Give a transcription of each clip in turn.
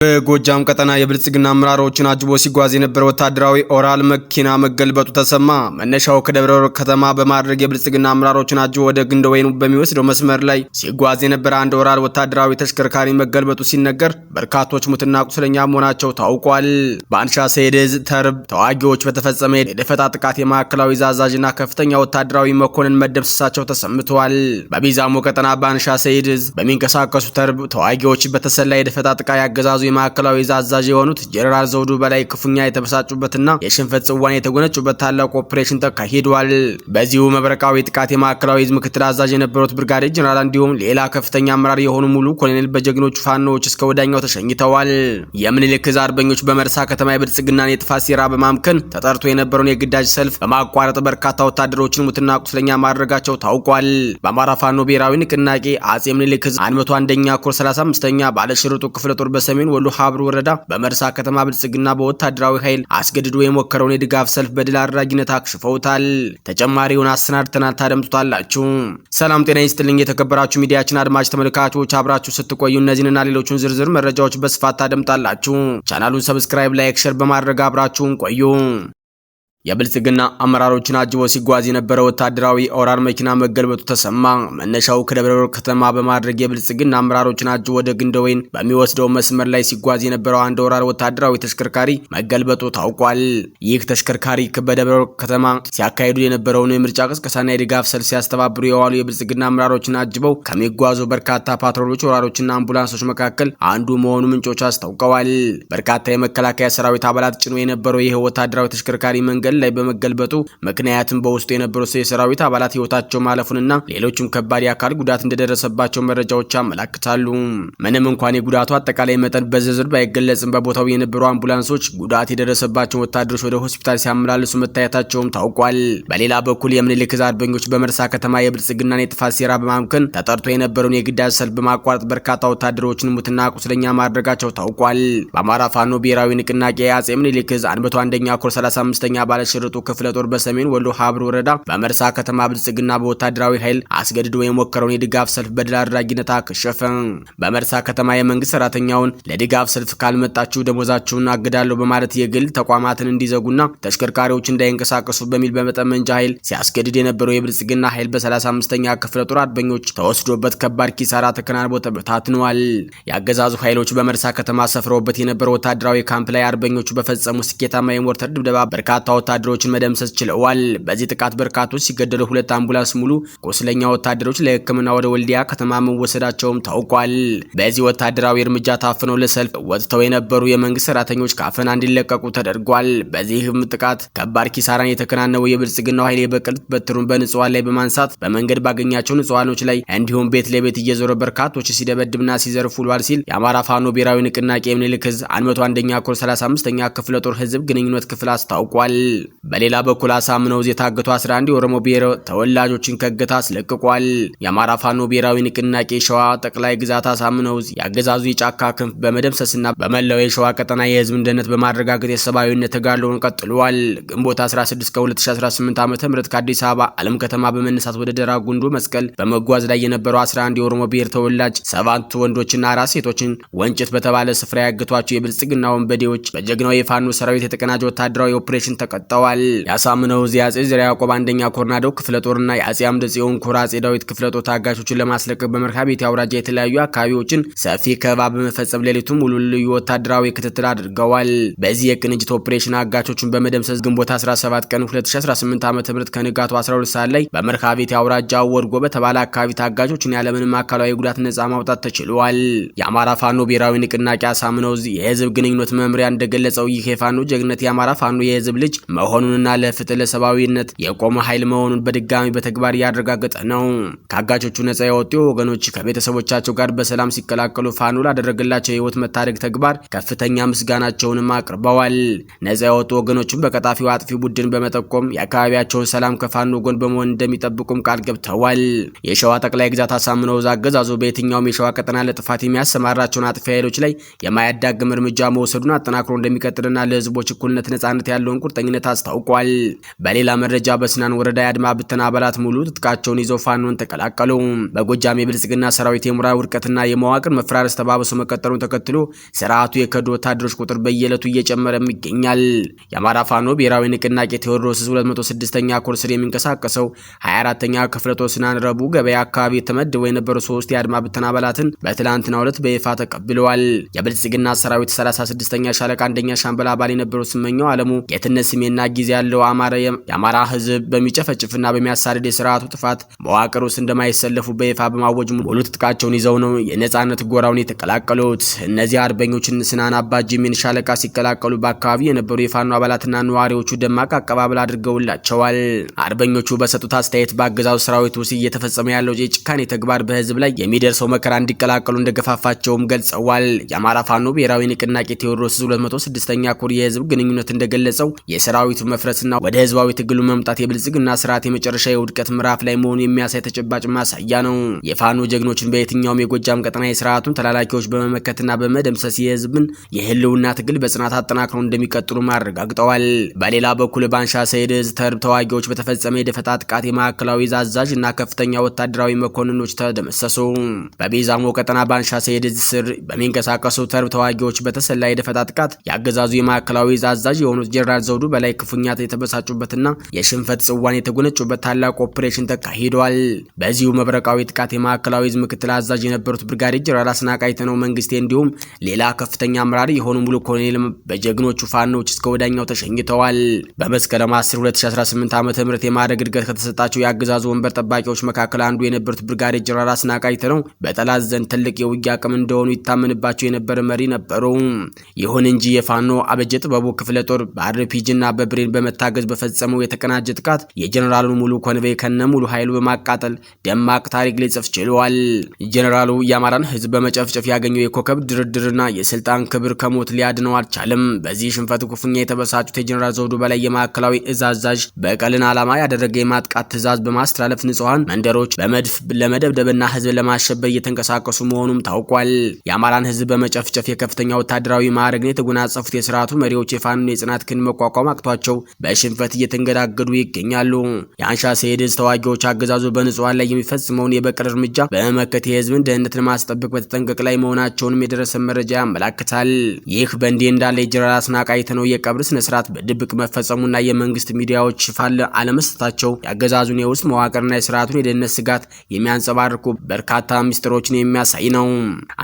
በጎጃም ቀጠና የብልጽግና አመራሮችን አጅቦ ሲጓዝ የነበረ ወታደራዊ ኦራል መኪና መገልበጡ ተሰማ። መነሻው ከደብረ ወርቅ ከተማ በማድረግ የብልጽግና አመራሮችን አጅቦ ወደ ግንደወይኑ በሚወስደው መስመር ላይ ሲጓዝ የነበረ አንድ ኦራል ወታደራዊ ተሽከርካሪ መገልበጡ ሲነገር በርካቶች ሙትና ቁስለኛ መሆናቸው ታውቋል። በአንሻ ሰይድ ዕዝ ተርብ ተዋጊዎች በተፈጸመ የደፈጣ ጥቃት የማዕከላዊ ዕዝ አዛዥና ከፍተኛ ወታደራዊ መኮንን መደምሰሳቸው ተሰምተዋል። በቢዛሞ ቀጠና በአንሻ ሰይድ ዕዝ በሚንቀሳቀሱ ተርብ ተዋጊዎች በተሰላ የደፈጣ ጥቃት ያገዛዙ የማዕከላዊ ዕዝ አዛዥ የሆኑት ጀነራል ዘውዱ በላይ ክፉኛ የተበሳጩበትና የሽንፈት ጽዋን የተጎነጩበት ታላቅ ኦፕሬሽን ተካሂዷል። በዚሁ መብረቃዊ ጥቃት የማዕከላዊ ዕዝ ምክትል አዛዥ የነበሩት ብርጋዴር ጀነራል እንዲሁም ሌላ ከፍተኛ አመራር የሆኑ ሙሉ ኮሎኔል በጀግኖቹ ፋኖዎች እስከ ወዳኛው ተሸኝተዋል። የምኒልክ ዕዝ አርበኞች በመርሳ ከተማ የብልጽግናን የጥፋት ሴራ በማምከን ተጠርቶ የነበረውን የግዳጅ ሰልፍ በማቋረጥ በርካታ ወታደሮችን ሙትና ቁስለኛ ማድረጋቸው ታውቋል። በአማራ ፋኖ ብሔራዊ ንቅናቄ አጼ ምኒልክ ዕዝ 101ኛ ኮር 35ኛ ባለሽርጡ ክፍለ ጦር በሰሜን ወሎ ሀብሩ ወረዳ በመርሳ ከተማ ብልጽግና በወታደራዊ ኃይል አስገድዶ የሞከረውን የድጋፍ ሰልፍ በድል አድራጊነት አክሽፈውታል። ተጨማሪውን አሰናድተናል፣ ታደምጡታላችሁ። ሰላም ጤና ይስጥልኝ የተከበራችሁ ሚዲያችን አድማጭ ተመልካቾች፣ አብራችሁ ስትቆዩ እነዚህንና ሌሎችን ዝርዝር መረጃዎች በስፋት ታደምጣላችሁ። ቻናሉን ሰብስክራይብ፣ ላይክ፣ ሼር በማድረግ አብራችሁን ቆዩ። የብልጽግና አመራሮችን አጅቦ ሲጓዝ የነበረ ወታደራዊ ኦራል መኪና መገልበጡ ተሰማ። መነሻው ከደብረ ወርቅ ከተማ በማድረግ የብልጽግና አመራሮችን አጅቦ ወደ ግንደወይን በሚወስደው መስመር ላይ ሲጓዝ የነበረው አንድ ኦራል ወታደራዊ ተሽከርካሪ መገልበጡ ታውቋል። ይህ ተሽከርካሪ በደብረ ወርቅ ከተማ ሲያካሂዱ የነበረውን የምርጫ ቅስቀሳና የድጋፍ ሰልፍ ሲያስተባብሩ የዋሉ የብልጽግና አመራሮችን አጅበው ከሚጓዙ በርካታ ፓትሮሎች፣ ኦራሎችና አምቡላንሶች መካከል አንዱ መሆኑ ምንጮች አስታውቀዋል። በርካታ የመከላከያ ሰራዊት አባላት ጭኖ የነበረው ይህ ወታደራዊ ተሽከርካሪ መንገድ ላይ በመገልበጡ ምክንያቱም በውስጡ የነበሩ የሰራዊት አባላት ህይወታቸው ማለፉንና ሌሎችም ከባድ የአካል ጉዳት እንደደረሰባቸው መረጃዎች ያመለክታሉ። ምንም እንኳን የጉዳቱ አጠቃላይ መጠን በዝርዝር ባይገለጽም በቦታው የነበሩ አምቡላንሶች ጉዳት የደረሰባቸው ወታደሮች ወደ ሆስፒታል ሲያመላልሱ መታየታቸውም ታውቋል። በሌላ በኩል የምኒልክ ዕዝ አርበኞች በመርሳ ከተማ የብልጽግናን የጥፋት ሴራ በማምከን ተጠርቶ የነበረውን የግዳጅ ሰልፍ በማቋረጥ በርካታ ወታደሮችን ሙትና ቁስለኛ ማድረጋቸው ታውቋል። በአማራ ፋኖ ብሔራዊ ንቅናቄ አጼ ምኒልክ ዕዝ 101ኛ ኮር 35ኛ ሽርጡ ክፍለ ጦር በሰሜን ወሎ ሀብሩ ወረዳ በመርሳ ከተማ ብልጽግና በወታደራዊ ኃይል አስገድዶ የሞከረውን የድጋፍ ሰልፍ በድል አድራጊነት አከሸፈ። በመርሳ ከተማ የመንግስት ሰራተኛውን ለድጋፍ ሰልፍ ካልመጣችሁ ደሞዛችሁን አግዳለሁ በማለት የግል ተቋማትን እንዲዘጉና ተሽከርካሪዎች እንዳይንቀሳቀሱ በሚል በመጠመንጃ ኃይል ሲያስገድድ የነበረው የብልጽግና ኃይል በ35ኛ ክፍለ ጦር አርበኞች ተወስዶበት ከባድ ኪሳራ ተከናንቦ ተበታትኗል። የአገዛዙ ኃይሎች በመርሳ ከተማ ሰፍረውበት የነበረው ወታደራዊ ካምፕ ላይ አርበኞቹ በፈጸሙ ስኬታማ የሞርተር ድብደባ በርካታ ወታደሮችን መደምሰስ ችለዋል። በዚህ ጥቃት በርካቶች ሲገደሉ 2 አምቡላንስ ሙሉ ቁስለኛ ወታደሮች ለሕክምና ወደ ወልዲያ ከተማ መወሰዳቸውም ታውቋል። በዚህ ወታደራዊ እርምጃ ታፍነው ለሰልፍ ወጥተው የነበሩ የመንግስት ሰራተኞች ካፈና እንዲለቀቁ ተደርጓል። በዚህም ጥቃት ከባድ ኪሳራን የተከናነበው የብልጽግናው ኃይል የበቀል በትሩን በንጹሃን ላይ በማንሳት በመንገድ ባገኛቸው ንጹሃኖች ላይ እንዲሁም ቤት ለቤት እየዞረ በርካቶች ሲደበድብና ሲዘርፍ ውሏል ሲል የአማራ ፋኖ ብሔራዊ ንቅናቄ ምኒልክ ዕዝ 101ኛ ኮር 35ኛ ክፍለ ጦር ህዝብ ግንኙነት ክፍል አስታውቋል። በሌላ በኩል አሳምነው ዕዝ የታገቱ 11 የኦሮሞ ብሔር ተወላጆችን ከእገታ አስለቅቋል። የአማራ ፋኖ ብሔራዊ ንቅናቄ ሸዋ ጠቅላይ ግዛት አሳምነው ዕዝ ያገዛዙ የጫካ ክንፍ በመደምሰስና በመላው የሸዋ ቀጠና የህዝብ ደህንነት በማረጋገጥ የሰብአዊነት ተጋድሎውን ቀጥሏል። ግንቦት 16 ከ2018 ዓ.ም ከአዲስ አበባ ዓለም ከተማ በመነሳት ወደ ደራ ጉንዱ መስቀል በመጓዝ ላይ የነበሩ 11 የኦሮሞ ብሔር ተወላጅ 7 ወንዶችና 4 ሴቶችን ወንጭት በተባለ ስፍራ ያገቷቸው የብልጽግና ወንበዴዎች በጀግናው የፋኖ ሰራዊት የተቀናጀ ወታደራዊ ኦፕሬሽን ተቀጣዋል። ያሳምነው ዕዝ የአጼ ዘርዓ ያዕቆብ አንደኛ ኮርናዶ ክፍለ ጦርና የአጼ አምደ ጽዮን ኮር አጼ ዳዊት ክፍለ ጦር ታጋቾችን ለማስለቀቅ በመርካቤቴ አውራጃ የተለያዩ አካባቢዎችን ሰፊ ከበባ በመፈጸም ሌሊቱን ሙሉ ልዩ ወታደራዊ ክትትል አድርገዋል። በዚህ የቅንጅት ኦፕሬሽን አጋቾቹን በመደምሰስ ግንቦት 17 ቀን 2018 ዓ.ም ከንጋቱ 12 ሰዓት ላይ በመርካቤቴ አውራጃ ወርጎ በተባለ አካባቢ ታጋቾችን ያለምንም አካላዊ ጉዳት ነጻ ማውጣት ተችሏል። የአማራ ፋኖ ብሔራዊ ንቅናቄ አሳምነው ዕዝ የህዝብ ግንኙነት መምሪያ እንደገለጸው ይህ የፋኖ ጀግነት የአማራ ፋኖ የህዝብ ልጅ መሆኑንና ለፍትህ ለሰብአዊነት የቆመ ኃይል መሆኑን በድጋሚ በተግባር ያረጋገጠ ነው። ከአጋቾቹ ነጻ የወጡ ወገኖች ከቤተሰቦቻቸው ጋር በሰላም ሲቀላቀሉ ፋኖ ላደረገላቸው የህይወት መታደግ ተግባር ከፍተኛ ምስጋናቸውንም አቅርበዋል። ነጻ የወጡ ወገኖችን በቀጣፊው አጥፊ ቡድን በመጠቆም የአካባቢያቸውን ሰላም ከፋኖ ጎን በመሆን እንደሚጠብቁም ቃል ገብተዋል። የሸዋ ጠቅላይ ግዛት አሳምነው ዕዝ አገዛዙ በየትኛውም የሸዋ ቀጠና ለጥፋት የሚያሰማራቸውን አጥፊ ኃይሎች ላይ የማያዳግም እርምጃ መውሰዱን አጠናክሮ እንደሚቀጥልና ለህዝቦች እኩልነት ነጻነት ያለውን ቁርጠኝነት በማለት አስታውቋል። በሌላ መረጃ በስናን ወረዳ የአድማ ብተና አባላት ሙሉ ትጥቃቸውን ይዘው ፋኖን ተቀላቀሉ። በጎጃም የብልጽግና ሰራዊት የሞራል ውድቀትና የመዋቅር መፈራረስ ተባብሶ መቀጠሉን ተከትሎ ስርዓቱ የከዱ ወታደሮች ቁጥር በየዕለቱ እየጨመረም ይገኛል። የአማራ ፋኖ ብሔራዊ ንቅናቄ ቴዎድሮስ 206ኛ ኮር ስር የሚንቀሳቀሰው 24ኛ ክፍለ ጦር ስናን ረቡዕ ገበያ አካባቢ ተመድበው የነበሩ 3 የአድማ ብተና አባላትን በትላንትናው ዕለት በይፋ ተቀብለዋል። የብልጽግና ሰራዊት 36ኛ ሻለቃ አንደኛ ሻምበል አባል የነበሩ ስመኛው አለሙ ጌትነት ስሜና ጊዜ ያለው የአማራ ህዝብ በሚጨፈጭፍና በሚያሳድድ የስርዓቱ ጥፋት መዋቅር ውስጥ እንደማይሰለፉ በይፋ በማወጅ ሙሉ ትጥቃቸውን ይዘው ነው የነጻነት ጎራውን የተቀላቀሉት። እነዚህ አርበኞችን ስናን አባጂሚን ሻለቃ ሲቀላቀሉ በአካባቢ የነበሩ የፋኖ አባላትና ነዋሪዎቹ ደማቅ አቀባበል አድርገውላቸዋል። አርበኞቹ በሰጡት አስተያየት በአገዛዙ ሰራዊት ውስጥ እየተፈጸመ ያለው የጭካኔ ተግባር በህዝብ ላይ የሚደርሰው መከራ እንዲቀላቀሉ እንደገፋፋቸውም ገልጸዋል። የአማራ ፋኖ ብሔራዊ ንቅናቄ ቴዎድሮስ 206ኛ ኮር የህዝብ ግንኙነት እንደገለጸው የሰራዊቱ መፍረስና ወደ ህዝባዊ ትግሉ መምጣት የብልጽግና ስርዓት የመጨረሻ የውድቀት ምዕራፍ ላይ መሆኑ የሚያሳይ ተጨባጭ ማሳያ ነው። የፋኖ ጀግኖችን በየትኛውም የጎጃም ቀጠና የስርዓቱን ተላላኪዎች በመመከትና በመደምሰስ የህዝብን የህልውና ትግል በጽናት አጠናክረው እንደሚቀጥሉ አረጋግጠዋል። በሌላ በኩል ባንሻ ሰይድ እዝ ተርብ ተዋጊዎች በተፈጸመ የደፈጣ ጥቃት የማዕከላዊ እዝ አዛዥ እና ከፍተኛ ወታደራዊ መኮንኖች ተደመሰሱ። በቤዛሞ ቀጠና ባንሻ ሰይድ እዝ ስር በሚንቀሳቀሱ ተርብ ተዋጊዎች በተሰላ የደፈጣ ጥቃት ያገዛዙ የማዕከላዊ እዝ አዛዥ የሆኑት ጀነራል ዘውዱ በላይ ክፉኛ የተበሳጩበትና የሽንፈት ጽዋን የተጎነጩበት ታላቅ ኦፕሬሽን ተካሂዷል። በዚሁ መብረቃዊ ጥቃት የማዕከላዊ እዝ ምክትል አዛዥ የነበሩት ብርጋዴር ጀነራል አስናቃይተነው መንግስቴ እንዲሁም ሌላ ከፍተኛ አመራር የሆኑ ሙሉ ኮሎኔል በጀግኖቹ ፋኖች እስከ ወዳኛው ተሸኝተዋል። በመስከረም 10 2018 ዓ.ም የማዕረግ እድገት ከተሰጣቸው የአገዛዙ ወንበር ጠባቂዎች መካከል አንዱ የነበሩት ብርጋዴር ጀነራል አስናቃይተነው በጠላት ዘንድ ትልቅ የውጊያ አቅም እንደሆኑ ይታመንባቸው የነበረ መሪ ነበሩ። ይሁን እንጂ የፋኖ አበጀ ጥበቡ ክፍለ ጦር በአርፒጂና በብሬን በመታገዝ በፈጸመው የተቀናጀ ጥቃት የጀነራሉን ሙሉ ኮንቬይ ከነ ሙሉ ኃይሉ በማቃጠል ደማቅ ታሪክ ሊጽፍ ችሏል። ጀነራሉ የአማራን ህዝብ በመጨፍጨፍ ያገኘው የኮከብ ድርድርና የስልጣን ክብር ከሞት ሊያድነው አልቻለም። በዚህ ሽንፈት ኩፍኛ የተበሳጩት የጀነራል ዘውዱ በላይ የማዕከላዊ እዝ አዛዥ በቀልን ዓላማ ያደረገ የማጥቃት ትዕዛዝ በማስተላለፍ ንጹሃን መንደሮች በመድፍ ለመደብደብና ህዝብ ለማሸበር እየተንቀሳቀሱ መሆኑም ታውቋል። የአማራን ህዝብ በመጨፍጨፍ የከፍተኛ ወታደራዊ ማዕረግን የተጎናጸፉት የስርዓቱ መሪዎች የፋኖን የጽናት ክንድ መቋቋም አቅቷቸው በሽንፈት እየተንገዳገዱ ይገኛሉ። የአንሻ ሰይድ እዝ ተዋጊዎች አገዛዙ በንጹሃን ላይ የሚፈጽመውን የበቀል እርምጃ በመመከት የህዝብን ደህንነት ለማስጠበቅ በተጠንቀቅ ላይ መሆናቸውንም የደረሰ መረጃ ያመላክታል። ይህ በእንዲህ እንዳለ የጀነራል አስናቃይተነው የቀብር ስነ ስርዓት በድብቅ መፈጸሙና የመንግስት ሚዲያዎች ሽፋን አለመስጠታቸው የአገዛዙን የውስጥ መዋቅርና የስርዓቱን የደህንነት ስጋት የሚያንጸባርቁ በርካታ ሚስጥሮችን የሚያሳይ ነው።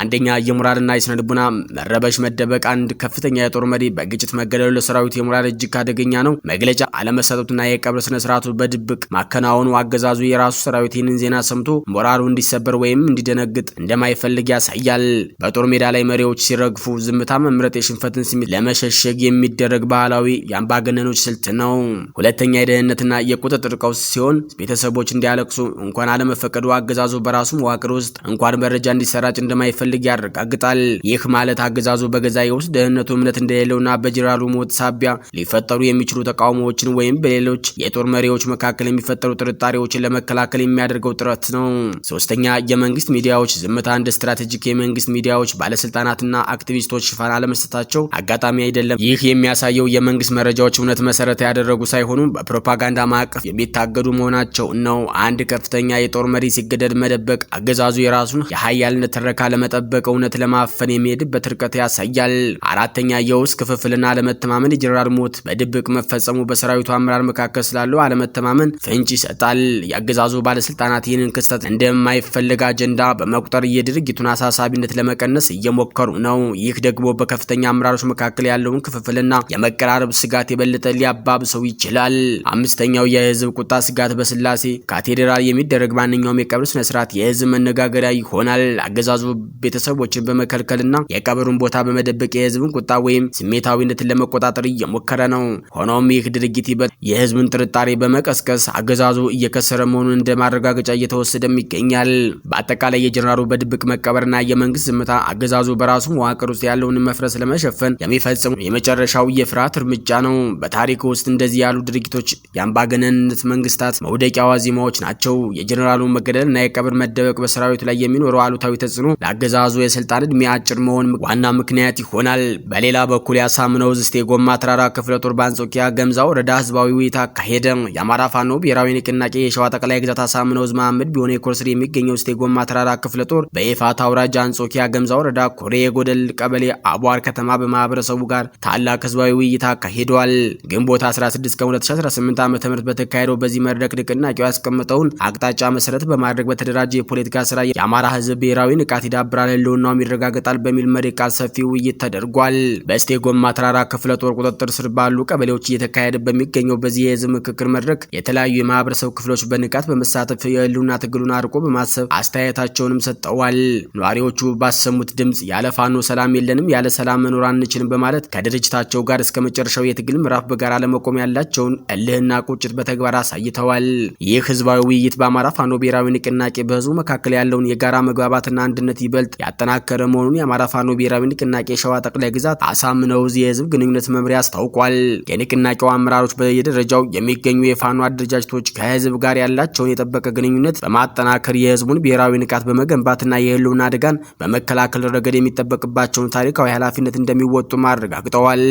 አንደኛ የሞራልና የስነልቦና መረበሽ መደበቅ። አንድ ከፍተኛ የጦር መሪ በግጭት መገደሉ ለሰራዊት የሞራል እጅግ አደገኛ ነው። መግለጫ አለመሰጠቱና የቀብር ስነ ስርዓቱ በድብቅ ማከናወኑ አገዛዙ የራሱ ሰራዊት ይህንን ዜና ሰምቶ ሞራሉ እንዲሰበር ወይም እንዲደነግጥ እንደማይፈልግ ያሳያል። በጦር ሜዳ ላይ መሪዎች ሲረግፉ ዝምታ መምረጥ የሽንፈትን ስሜት ለመሸሸግ የሚደረግ ባህላዊ የአምባገነኖች ስልት ነው። ሁለተኛ የደህንነትና የቁጥጥር ቀውስ ሲሆን ቤተሰቦች እንዲያለቅሱ እንኳን አለመፈቀዱ አገዛዙ በራሱ መዋቅር ውስጥ እንኳን መረጃ እንዲሰራጭ እንደማይፈልግ ያረጋግጣል። ይህ ማለት አገዛዙ በገዛ የውስጥ ደህንነቱ እምነት እንደሌለውና በጀነራሉ ሞት ሳቢያ ሊፈጠሩ የሚችሉ ተቃውሞዎችን ወይም በሌሎች የጦር መሪዎች መካከል የሚፈጠሩ ጥርጣሬዎችን ለመከላከል የሚያደርገው ጥረት ነው። ሶስተኛ የመንግስት ሚዲያዎች ዝምታ። እንደ ስትራቴጂክ የመንግስት ሚዲያዎች ባለስልጣናትና አክቲቪስቶች ሽፋን አለመስጠታቸው አጋጣሚ አይደለም። ይህ የሚያሳየው የመንግስት መረጃዎች እውነት መሰረት ያደረጉ ሳይሆኑ በፕሮፓጋንዳ ማዕቀፍ የሚታገዱ መሆናቸው ነው። አንድ ከፍተኛ የጦር መሪ ሲገደል መደበቅ አገዛዙ የራሱን የሀያልነት ትረካ ለመጠበቅ እውነት ለማፈን የሚሄድበት ርቀት ያሳያል። አራተኛ የውስጥ ክፍፍልና አለመተማመን። የጀነራል ሞት በድብቅ መፈጸሙ በሰራዊቱ አመራር መካከል ስላለው አለመተማመን ፍንጭ ይሰጣል። የአገዛዙ ባለስልጣናት ይህንን ክስተት እንደማይፈልግ አጀንዳ በመቁጠር የድርጊቱን አሳሳቢነት ለመቀነስ እየሞከሩ ነው። ይህ ደግሞ በከፍተኛ አመራሮች መካከል ያለውን ክፍፍልና የመቀራረብ ስጋት የበለጠ ሊያባብሰው ይችላል። አምስተኛው የህዝብ ቁጣ ስጋት። በስላሴ ካቴድራል የሚደረግ ማንኛውም የቀብር ስነ ስርዓት የህዝብ መነጋገሪያ ይሆናል። አገዛዙ ቤተሰቦችን በመከልከልና የቀብሩን ቦታ በመደበቅ የህዝብን ቁጣ ወይም ስሜታዊነትን ለመቆጣጠር እየሞከረ ነው። ሆኖም ይህ ድርጊት የህዝብን ጥርጣሬ በመቀስቀስ አገዛዙ እየከሰረ መሆኑን እንደ ማረጋገጫ እየተወሰደም ይገኛል። በአጠቃላይ የጀነራሉ በድብቅ መቀበርና የመንግስት ዝምታ አገዛዙ በራሱ መዋቅር ውስጥ ያለውን መፍረስ ለመሸፈን የሚፈጽሙ የመጨረሻው የፍርሃት እርምጃ ነው። በታሪክ ውስጥ እንደዚህ ያሉ ድርጊቶች የአምባገነንነት መንግስታት መውደቂያ ዋዜማዎች ናቸው። የጀነራሉ መገደልና የቀብር መደበቅ በሰራዊቱ ላይ የሚኖረው አሉታዊ ተጽዕኖ ለአገዛዙ የስልጣን እድሜ አጭር መሆን ዋና ምክንያት ይሆናል። በሌላ በኩል ያሳምነው እዝ ጎማ ተራራ ክፍለ ጦር በአንጾኪያ ገምዛ ወረዳ ህዝባዊ ውይይት አካሄደ። የአማራ ፋኖ ብሔራዊ ንቅናቄ የሸዋ ጠቅላይ ግዛት አሳምነው ዕዝ መሐመድ ቢሆነ የኮርስሪ የሚገኘው እስቴ ጎማ ተራራ ክፍለ ጦር በይፋት አውራጃ አንጾኪያ ገምዛ ወረዳ ኮሬ የጎደል ቀበሌ አቧር ከተማ በማህበረሰቡ ጋር ታላቅ ህዝባዊ ውይይት አካሂዷል። ግንቦት 16 ቀን 2018 ዓ.ም በተካሄደው በዚህ መድረክ ንቅናቄው ያስቀመጠውን አቅጣጫ መሰረት በማድረግ በተደራጀ የፖለቲካ ስራ የአማራ ህዝብ ብሔራዊ ንቃት ይዳብራል፣ ህልውናውም ይረጋገጣል በሚል መሪ ቃል ሰፊ ውይይት ተደርጓል። በእስቴ ጎማ ተራራ ክፍለ ጦር ቁጥጥር ስር ባሉ ቀበሌዎች እየተካሄደ በሚገኘው በዚህ የህዝብ ምክክር መድረክ የተለያዩ የማህበረሰብ ክፍሎች በንቃት በመሳተፍ የህልውና ትግሉን አርቆ በማሰብ አስተያየታቸውንም ሰጠዋል። ነዋሪዎቹ ባሰሙት ድምጽ ያለ ፋኖ ሰላም የለንም፣ ያለ ሰላም መኖር አንችልም በማለት ከድርጅታቸው ጋር እስከ መጨረሻው የትግል ምዕራፍ በጋራ ለመቆም ያላቸውን እልህና ቁጭት በተግባር አሳይተዋል። ይህ ህዝባዊ ውይይት በአማራ ፋኖ ብሔራዊ ንቅናቄ በህዝቡ መካከል ያለውን የጋራ መግባባትና አንድነት ይበልጥ ያጠናከረ መሆኑን የአማራ ፋኖ ብሔራዊ ንቅናቄ ሸዋ ጠቅላይ ግዛት አሳምነው ዕዝ የህዝብ ግንኙነት መምሪያ አስታውቋል። የንቅናቄው አመራሮች በየደረጃው የሚገኙ የፋኖ አደረጃጀቶች ከህዝብ ጋር ያላቸውን የጠበቀ ግንኙነት በማጠናከር የህዝቡን ብሔራዊ ንቃት በመገንባትና የህልውና አደጋን በመከላከል ረገድ የሚጠበቅባቸውን ታሪካዊ ኃላፊነት እንደሚወጡ አረጋግጠዋል።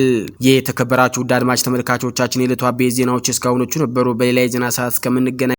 ይህ የተከበራችሁ ውድ አድማጭ ተመልካቾቻችን የዕለቱ አበይት ዜናዎች እስካሁኖቹ ነበሩ። በሌላ የዜና ሰዓት እስከምንገናኝ